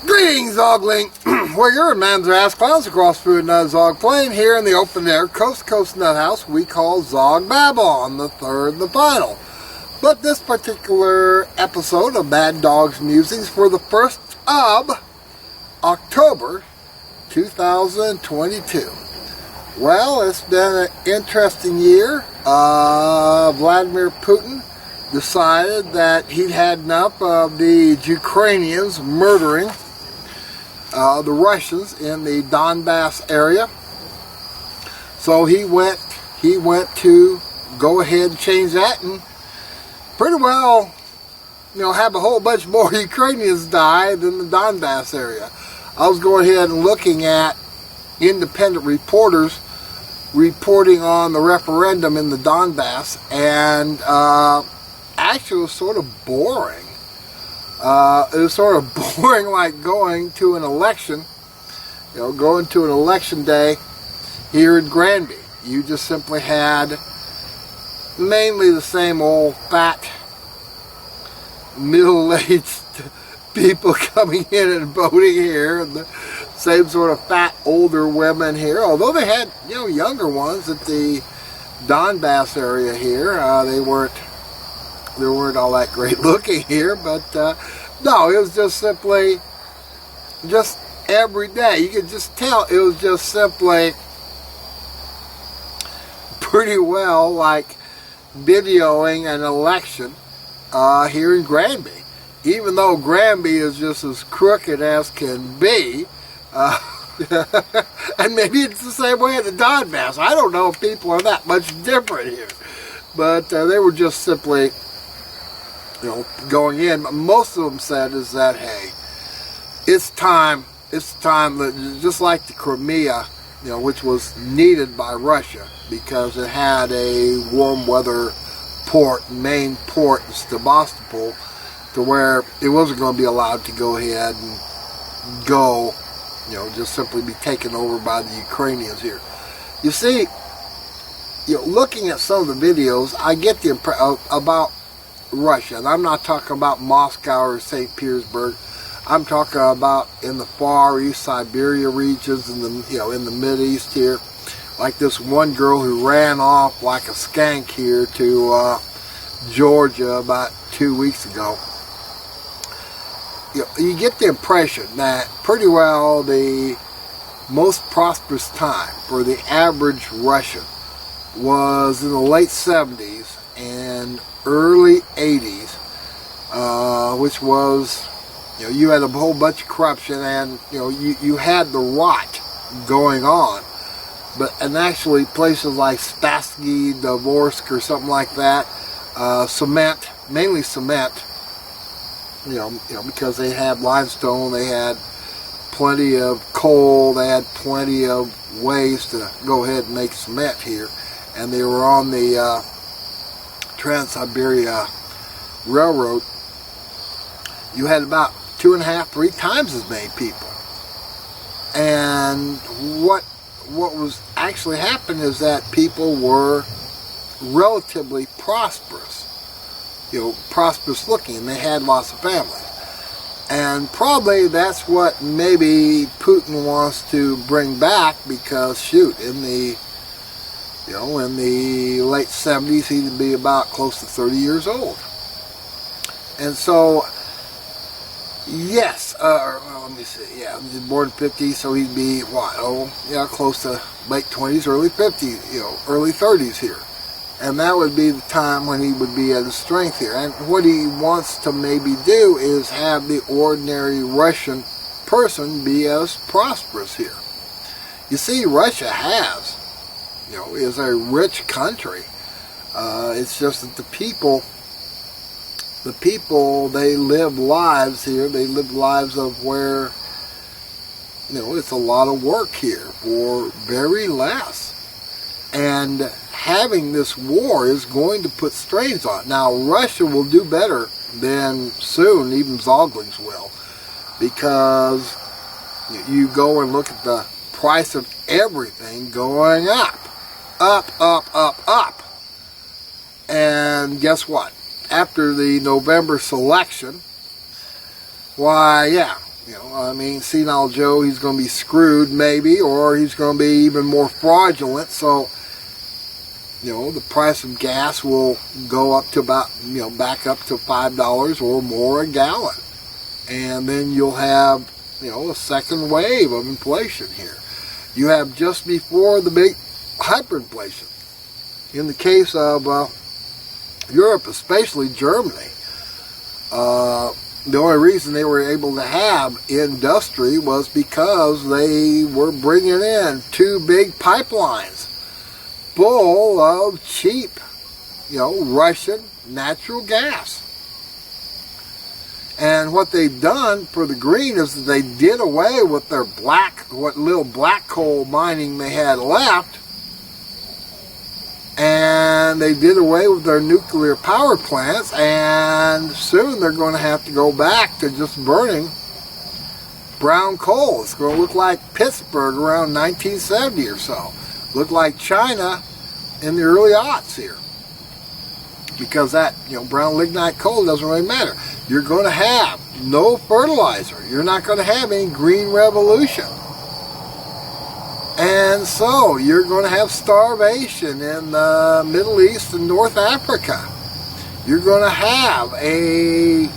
Greetings, Zogling. We're your man's ass clowns across through another Zog Plain here in the open air, coast to coast nut house we call Zog Babylon, the third and the final. But this particular episode of Bad Dog's Musings for the 1st of October 2022. Well, it's been an interesting year. Vladimir Putin decided that he'd had enough of the Ukrainians murdering the Russians in the Donbass area. So he went to go ahead and change that and pretty well, have a whole bunch more Ukrainians die than the Donbass area. I was going ahead and looking at independent reporters reporting on the referendum in the Donbass, and actually it was sort of boring. It was sort of boring, like going to an election, going to an election day here in Granby. You just simply had mainly the same old fat, middle-aged people coming in and voting here, and the same sort of fat older women here. Although they had younger ones at the Donbass area here, they weren't all that great looking here, but no, it was just simply every day. You could just tell it was just simply pretty well like videoing an election here in Granby. Even though Granby is just as crooked as can be, and maybe it's the same way at the Donbass. I don't know if people are that much different here, but they were just simply going in. Most of them said is that, hey, it's time that, just like the Crimea, which was needed by Russia because it had a warm weather port, main port in Sebastopol, to where it wasn't going to be allowed to go ahead and go, just simply be taken over by the Ukrainians here. You see, looking at some of the videos, I get the impression about Russia, and I'm not talking about Moscow or St. Petersburg. I'm talking about in the Far East Siberia regions, in the in the Mid East here, like this one girl who ran off like a skank here to Georgia about 2 weeks ago. You get the impression that pretty well the most prosperous time for the average Russian was in the late 70s and early 80s, which was, you had a whole bunch of corruption, and you had the rot going on. And actually places like Spassky, Dvorsk, or something like that, cement, mainly cement, because they had limestone, they had plenty of coal, they had plenty of ways to go ahead and make cement here, and they were on the Trans-Siberia Railroad. You had about 2.5, 3 times as many people. And what was actually happening is that people were relatively prosperous, prosperous looking, and they had lots of families. And probably that's what maybe Putin wants to bring back, because shoot, in the in the late 70s, he'd be about close to 30 years old. And so, yes, let me see, yeah, he was born in 50, so he'd be, close to late 20s, early 50s, early 30s here. And that would be the time when he would be at his strength here. And what he wants to maybe do is have the ordinary Russian person be as prosperous here. You see, Russia is a rich country. It's just that the people, they live lives here. They live lives of where, it's a lot of work here for very less. And having this war is going to put strains on it. Now, Russia will do better than soon, even Zoglings will, because you go and look at the price of everything going up. Up, up, up, up. And guess what? After the November selection, why, yeah, You know, I mean, senile Joe, he's going to be screwed maybe, or he's going to be even more fraudulent. So, you know, the price of gas will go up to about, you know, back up to $5 or more a gallon. And then you'll have, you know, a second wave of inflation here. You have just before the big hyperinflation. In the case of Europe, especially Germany, the only reason they were able to have industry was because they were bringing in 2 big pipelines full of cheap, you know, Russian natural gas. And what they've done for the green is that they did away with their what little black coal mining they had left, and they did away with their nuclear power plants, and soon they're going to have to go back to just burning brown coal. It's going to look like Pittsburgh around 1970 or so. Look like China in the early aughts here. Because that, you know, brown lignite coal doesn't really matter. You're going to have no fertilizer. You're not going to have any green revolution. And so you're going to have starvation in the Middle East and North Africa. You're going to have a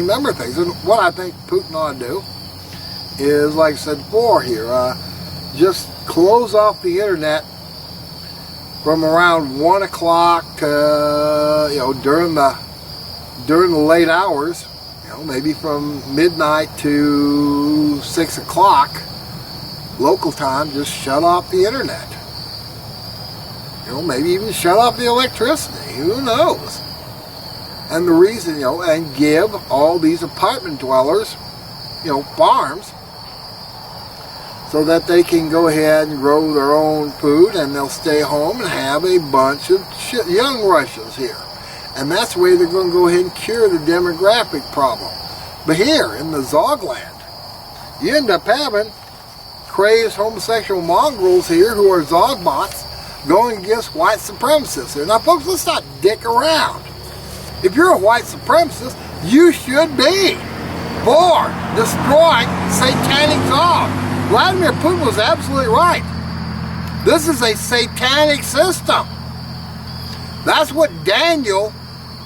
number of things. And what I think Putin ought to do is, like I said before here, just close off the internet from around 1 o'clock to, you know, during the late hours, you know, maybe from midnight to 6 o'clock local time. Just shut off the internet. You know, maybe even shut off the electricity. Who knows? And the reason, you know, and give all these apartment dwellers, you know, farms, so that they can go ahead and grow their own food, and they'll stay home and have a bunch of young Russians here. And that's the way they're going to go ahead and cure the demographic problem. But here in the Zogland, you end up having crazed homosexual mongrels here who are Zogbots going against white supremacists here. Now, folks, let's not dick around. If you're a white supremacist, you should be for destroying satanic Zog. Vladimir Putin was absolutely right. This is a satanic system. That's what Daniel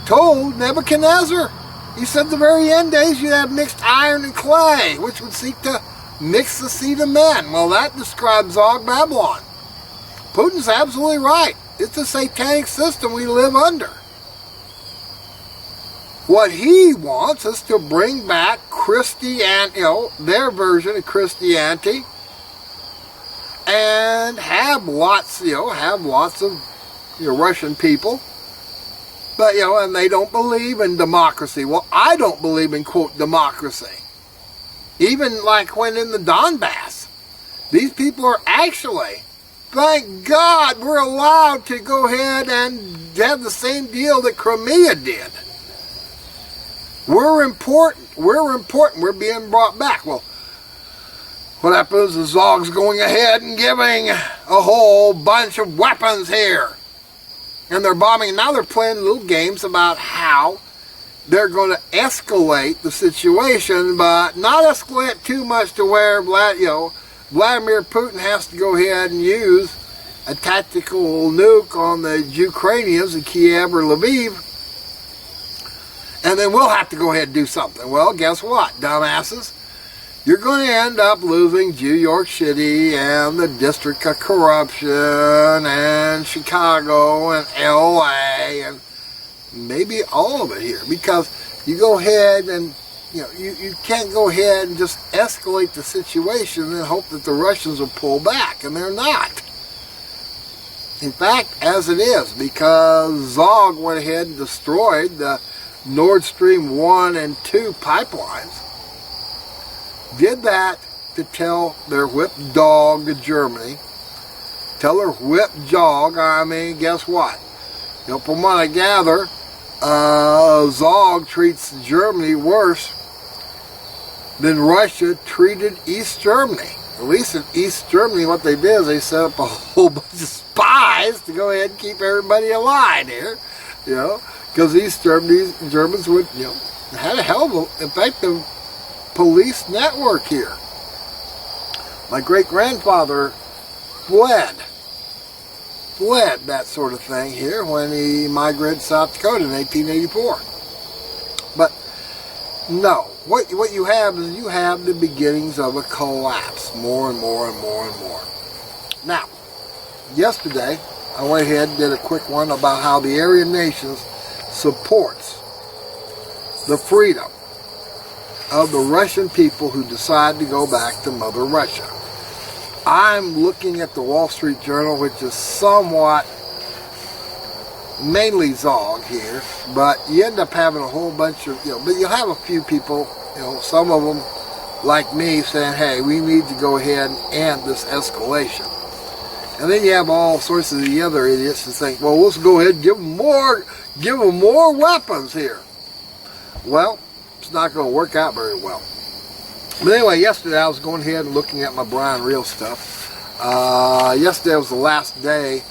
told Nebuchadnezzar. He said the very end days you'd have mixed iron and clay, which would seek to mix the seed of men. Well, that describes Zog Babylon. Putin's absolutely right. It's a satanic system we live under. What he wants is to bring back Christianity, you know, their version of Christianity, and have lots of, you know, Russian people. But, you know, and they don't believe in democracy. Well, I don't believe in, quote, democracy. Even like when in the Donbass, these people are actually, thank God, we're allowed to go ahead and have the same deal that Crimea did. We're important. We're being brought back. Well, what happens is Zog's going ahead and giving a whole bunch of weapons here. And they're bombing. And now they're playing little games about how they're going to escalate the situation, but not escalate too much to where Vladimir Putin has to go ahead and use a tactical nuke on the Ukrainians in Kiev or Lviv. And then we'll have to go ahead and do something. Well, guess what, dumbasses? You're going to end up losing New York City and the District of Corruption and Chicago and LA and maybe all of it here. Because you go ahead and, you know, you can't go ahead and just escalate the situation and hope that the Russians will pull back. And they're not. In fact, as it is, because Zog went ahead and destroyed the Nord Stream 1 and 2 pipelines, did that to tell their whip dog to Germany, tell their whip dog, I mean, guess what? You know, from what I gather, Zog treats Germany worse than Russia treated East Germany. At least in East Germany, what they did is they set up a whole bunch of spies to go ahead and keep everybody alive here, you know, because East Germans would, you know, had a hell of an effective police network here. My great-grandfather fled that sort of thing here when he migrated to South Dakota in 1884. But no, what you have is you have the beginnings of a collapse, more and more and more and more. Now, yesterday I went ahead and did a quick one about how the Aryan Nations supports the freedom of the Russian people who decide to go back to Mother Russia. I'm looking at the Wall Street Journal, which is somewhat mainly Zog here, but you end up having a whole bunch of, but you'll have a few people, some of them like me saying, hey, we need to go ahead and end this escalation. And then you have all sorts of the other idiots who think, well, let's go ahead and give them more weapons here. Well, it's not going to work out very well. But anyway, yesterday I was going ahead and looking at my Brian Reel stuff. Yesterday was the last day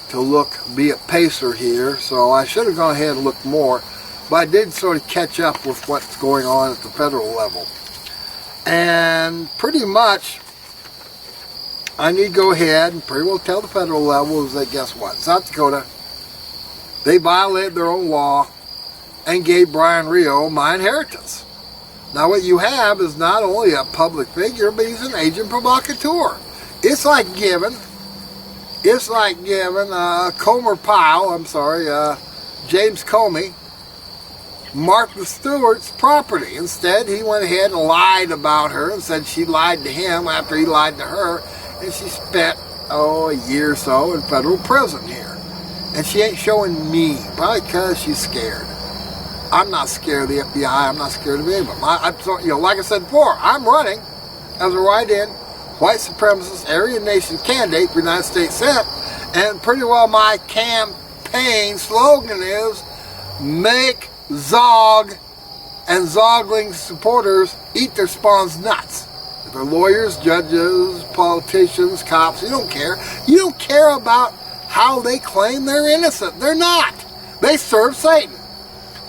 to be a pacer here, so I should have gone ahead and looked more. But I did sort of catch up with what's going on at the federal level. And pretty much, I need to go ahead and pretty well tell the federal level is that, guess what? South Dakota, they violated their own law and gave Brian Reel my inheritance. Now what you have is not only a public figure, but he's an agent provocateur. It's like giving Comer Powell, James Comey, Martha Stewart's property. Instead, he went ahead and lied about her and said she lied to him after he lied to her, and she spent, a year or so in federal prison here. And she ain't showing me, probably because she's scared. I'm not scared of the FBI. I'm not scared of anybody. Like I said before, I'm running as a write-in white supremacist Aryan Nation candidate for United States Senate, and pretty well my campaign slogan is make Zog and Zogling supporters eat their spawns nuts. If they're lawyers, judges, politicians, cops, you don't care. You don't care about how they claim they're innocent. They're not. They serve Satan.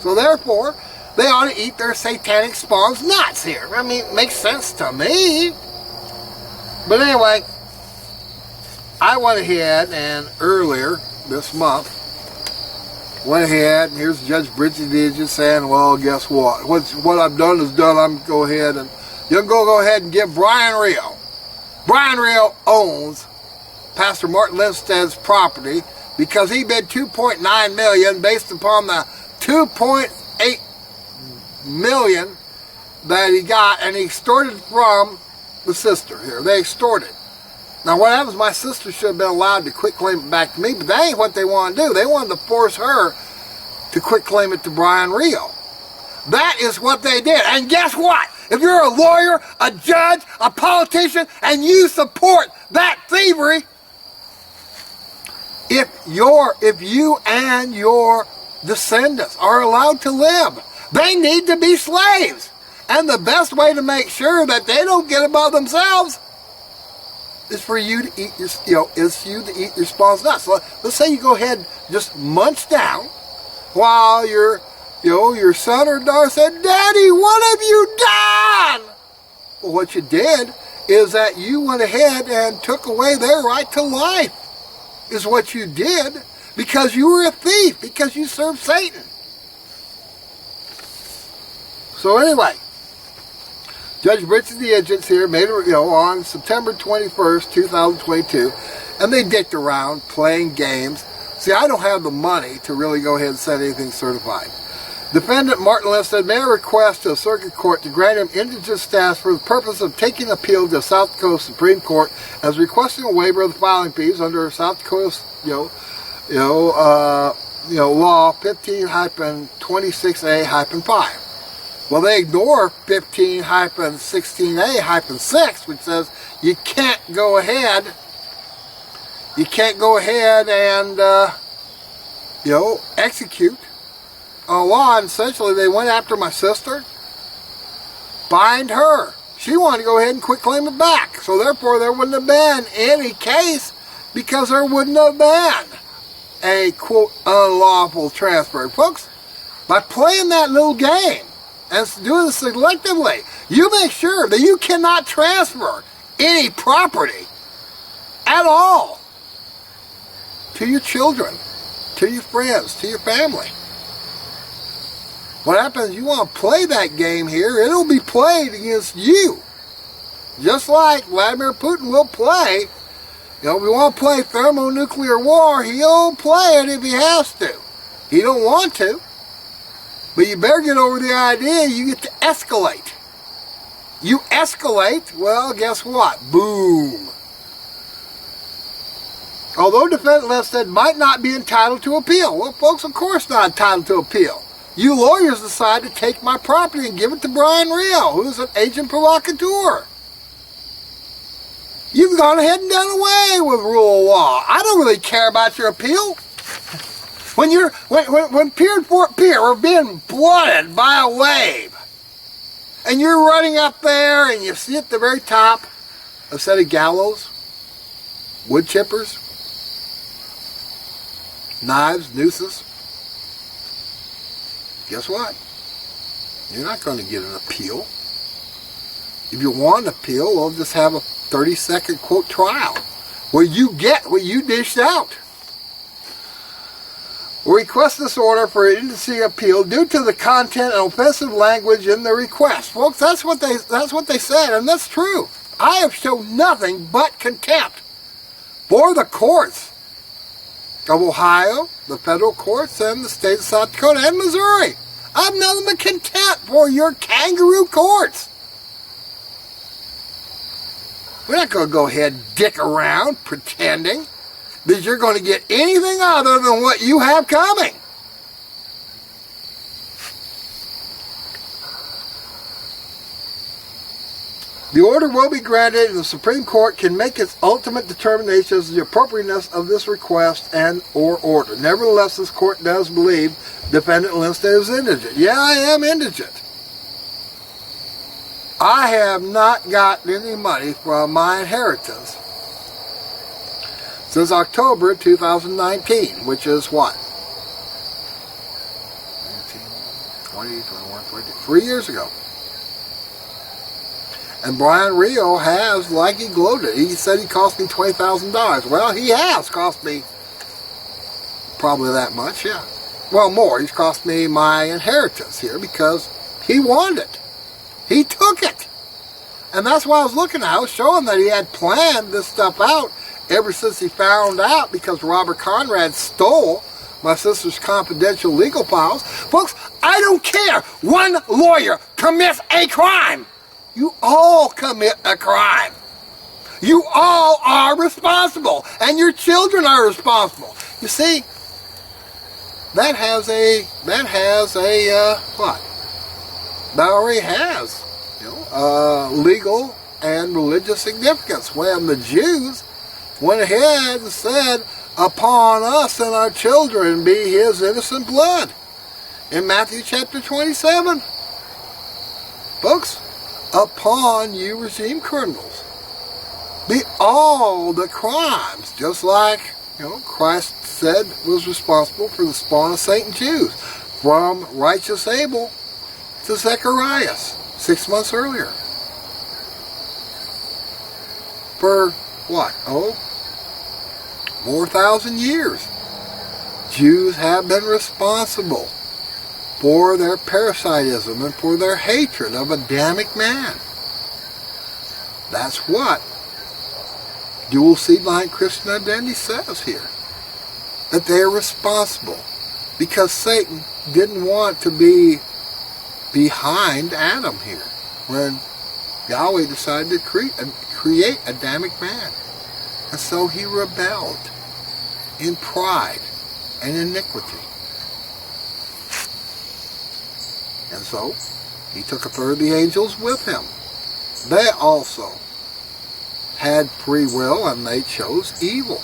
So therefore, they ought to eat their satanic spawns nuts here. I mean, it makes sense to me. But anyway, I went ahead and earlier this month, went ahead and here's Judge Bridget Digit saying, well, guess what? What I've done is done. I'm going to go ahead and you'll go ahead and give Brian Reel. Brian Reel owns Pastor Martin Lindsted's property because he bid $2.9 million based upon the $2.8 million that he got, and he extorted from the sister here. They extorted. Now what happens, my sister should have been allowed to quit claim it back to me, but that ain't what they want to do. They wanted to force her to quit claim it to Brian Reel. That is what they did. And guess what? If you're a lawyer, a judge, a politician, and you support that thievery, if you and your descendants are allowed to live, they need to be slaves. And the best way to make sure that they don't get above themselves is for you to eat your spawn's nuts. So let's say you go ahead and just munch down while your son or daughter said, Daddy, what have you done? Well, what you did is that you went ahead and took away their right to life, is what you did, because you were a thief, because you served Satan. So anyway, Judge Bridget the Agents here made on September 21st, 2022, and they dicked around playing games. See, I don't have the money to really go ahead and set anything certified. Defendant Martin Lindstedt made a request to the Circuit Court to grant him indigent status for the purpose of taking appeal to the South Dakota Supreme Court as requesting a waiver of the filing fees under South Dakota's law 15-26A-5. Well, they ignore 15-16A-6, which says you can't go ahead and execute a law. And essentially they went after my sister, bind her. She wanted to go ahead and quit claim it back. So therefore there wouldn't have been any case, because there wouldn't have been a quote unlawful transfer. Folks, by playing that little game, and do this selectively. You make sure that you cannot transfer any property at all to your children, to your friends, to your family. What happens, you want to play that game here, it'll be played against you. Just like Vladimir Putin will play. You know, if we want to play thermonuclear war, he'll play it if he has to. He don't want to. But you better get over the idea you get to escalate. You escalate, well, guess what? Boom. Although defendant Linstead might not be entitled to appeal. Well, folks, of course not entitled to appeal. You lawyers decide to take my property and give it to Brian Rio, who's an agent provocateur. You've gone ahead and done away with rule of law. I don't really care about your appeal. When peer for peer are being blooded by a wave, and you're running up there and you see at the very top a set of gallows, wood chippers, knives, nooses, guess what? You're not going to get an appeal. If you want an appeal, we'll just have a 30-second quote trial where you get what you dished out. We request this order for agency appeal due to the content and offensive language in the request. Folks, that's what they said, and that's true. I have shown nothing but contempt for the courts of Ohio, the federal courts, and the state of South Dakota and Missouri. I have nothing but contempt for your kangaroo courts. We're not going to go ahead and dick around pretending that you're going to get anything other than what you have coming. The order will be granted and the Supreme Court can make its ultimate determination as to the appropriateness of this request and or order. Nevertheless, this court does believe defendant Linstead is indigent. Yeah, I am indigent. I have not gotten any money from my inheritance since October 2019, which is what? 19, 20, 21, 22, 3 years ago. And Brian Rio has, like he gloated, he said he cost me $20,000. Well, he has cost me probably that much, yeah. Well, more. He's cost me my inheritance here because he wanted it. He took it. And that's why I was looking at. I was showing that he had planned this stuff out ever since he found out because Robert Conrad stole my sister's confidential legal files. Folks, I don't care. One lawyer commits a crime. You all commit a crime. You all are responsible. And your children are responsible. You see, that has a what? That already has, legal and religious significance. When the Jews went ahead and said, upon us and our children be his innocent blood. In Matthew chapter 27. Folks, upon you regime criminals be all the crimes, just like Christ said was responsible for the spawn of Satan Jews, from righteous Abel to Zacharias 6 months earlier. For what? 4,000 years. Jews have been responsible for their parasitism and for their hatred of Adamic man. That's what dual seed line Christian identity says here. That they are responsible because Satan didn't want to be behind Adam here when Yahweh decided to create Adamic man. And so he rebelled in pride and iniquity. And so he took a third of the angels with him. They also had free will and they chose evil.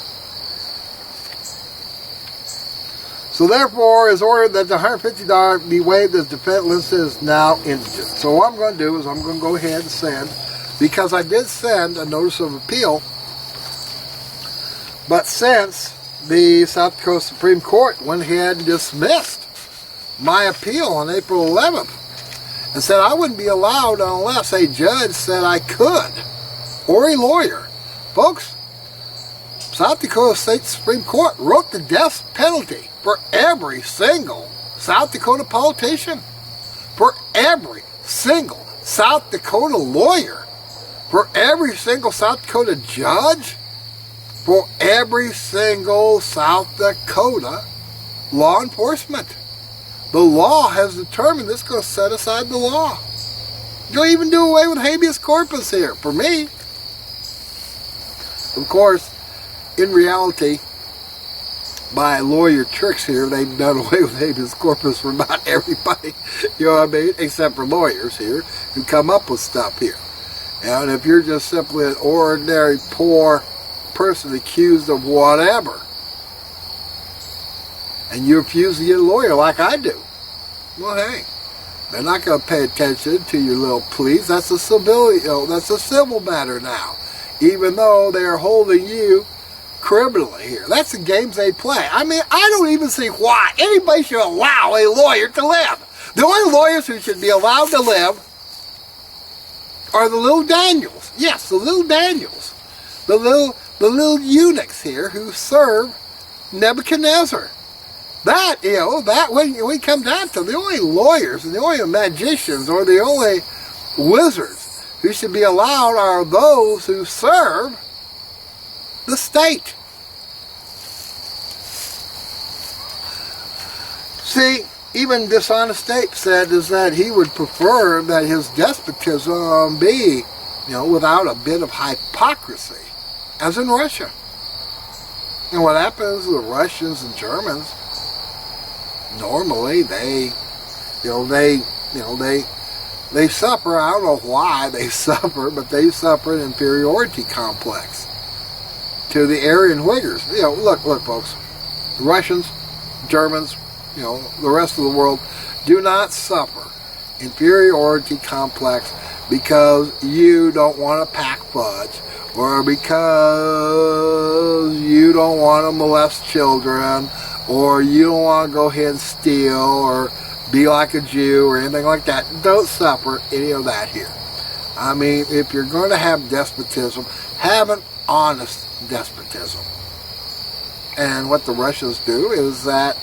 So therefore, it's ordered that the $150 be waived as defendant Linstead is now indigent. So what I'm going to do is I'm going to go ahead and send, because I did send a notice of appeal, but since the South Dakota Supreme Court went ahead and dismissed my appeal on April 11th, and said I wouldn't be allowed unless a judge said I could, or a lawyer. Folks, South Dakota State Supreme Court wrote the death penalty for every single South Dakota politician, for every single South Dakota lawyer, for every single South Dakota judge, for every single South Dakota law enforcement. The law has determined it's going to set aside the law. You'll even do away with habeas corpus here, for me. Of course, in reality, by lawyer tricks here, they've done away with habeas corpus for about everybody, you know what I mean, except for lawyers here who come up with stuff here. And if you're just simply an ordinary poor person accused of whatever, and you refuse to get a lawyer like I do, well, hey, they're not going to pay attention to your little pleas. That's a that's a civil matter now, even though they're holding you criminally here. That's the games they play. I mean, I don't even see why anybody should allow a lawyer to live. The only lawyers who should be allowed to live are the little Daniels. Yes, the little Daniels. The little eunuchs here who serve Nebuchadnezzar. That, that when we come down to the only lawyers and the only magicians or the only wizards who should be allowed are those who serve the state. See, even Dishonest Ape said is that he would prefer that his despotism be, without a bit of hypocrisy, as in Russia. And what happens to the Russians and Germans? Normally, they suffer. I don't know why they suffer, but they suffer an inferiority complex to the Aryan Uyghurs. Look, folks. The Russians, Germans, the rest of the world do not suffer inferiority complex because you don't want to pack fudge, or because you don't want to molest children, or you don't want to go ahead and steal, or be like a Jew, or anything like that. Don't suffer any of that here. I mean, if you're going to have despotism, have an honest despotism. And what the Russians do is that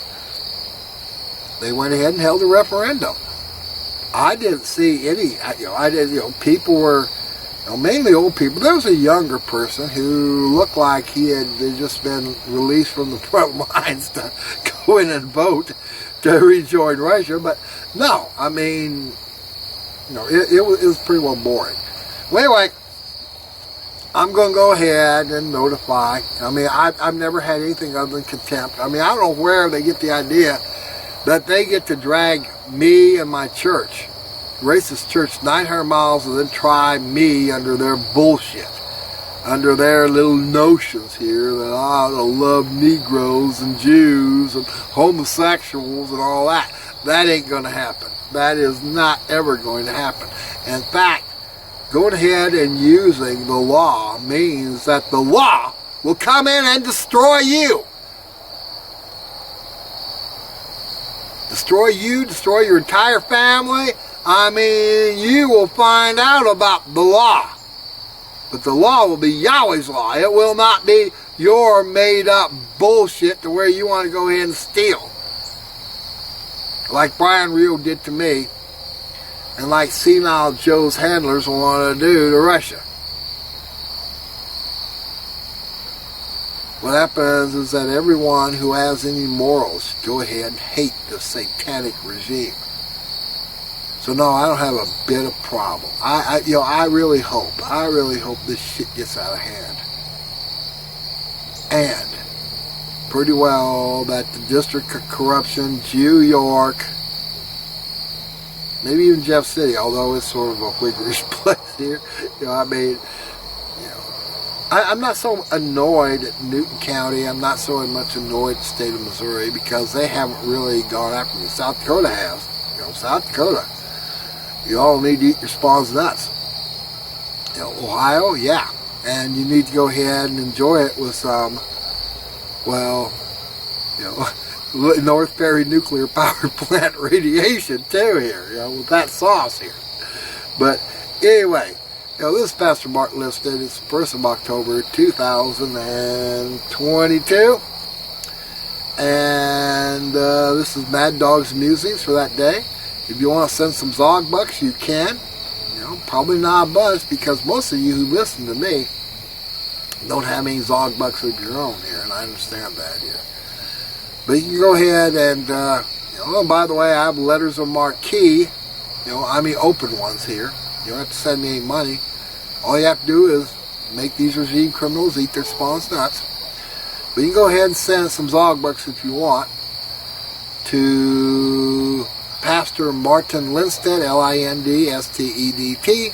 they went ahead and held a referendum. I didn't see any, people were, mainly old people. There was a younger person who looked like he had just been released from the front lines to go in and vote to rejoin Russia. But no, I mean, it was pretty well boring. Well, anyway, I'm going to go ahead and notify. I mean, I've never had anything other than contempt. I mean, I don't know where they get the idea that they get to drag me and my church, racist church, 900 miles and then try me under their bullshit, under their little notions here that I ought to love Negroes and Jews and homosexuals and all that. That ain't going to happen. That is not ever going to happen. In fact, going ahead and using the law means that the law will come in and destroy you. Destroy you, destroy your entire family. I mean, you will find out about the law. But the law will be Yahweh's law. It will not be your made-up bullshit to where you want to go ahead and steal. Like Brian Rio did to me, and like senile Joe's handlers want to do to Russia. What happens is that everyone who has any morals go ahead and hate the satanic regime. So no, I don't have a bit of problem. I really hope this shit gets out of hand. And pretty well that the District of Corruption, New York, maybe even Jeff City, although it's sort of a wiggerish place here. I'm not so annoyed at Newton County. I'm not so much annoyed at the state of Missouri because they haven't really gone after me. South Dakota has. South Dakota. You all need to eat your spawn's nuts. Ohio, yeah. And you need to go ahead and enjoy it with some, North Perry nuclear power plant radiation too here, with that sauce here. But anyway, this is Pastor Mark Listed. It's the 1st of October 2022. And this is Mad Dog's Musings for that day. If you want to send some Zog Bucks, you can. Probably not a bunch, because most of you who listen to me don't have any Zog Bucks of your own here, and I understand that here. But you can go ahead and, by the way, I have letters of marquee, I mean open ones here. You don't have to send me any money. All you have to do is make these regime criminals eat their spawns nuts. But you can go ahead and send some Zog Bucks if you want to Pastor Martin Lindstedt, Lindstedt,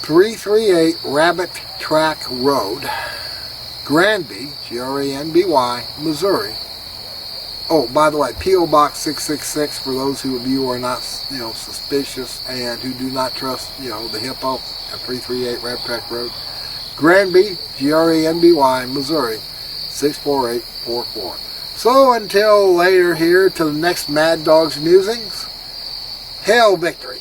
338 Rabbit Track Road, Granby, Granby, Missouri. Oh, by the way, P.O. Box 666 for those of you who are not, suspicious and who do not trust, the hippo at 338 Rabbit Track Road, Granby, Granby, Missouri, 64844. So until later here, to the next Mad Dog's Musings, hail victory.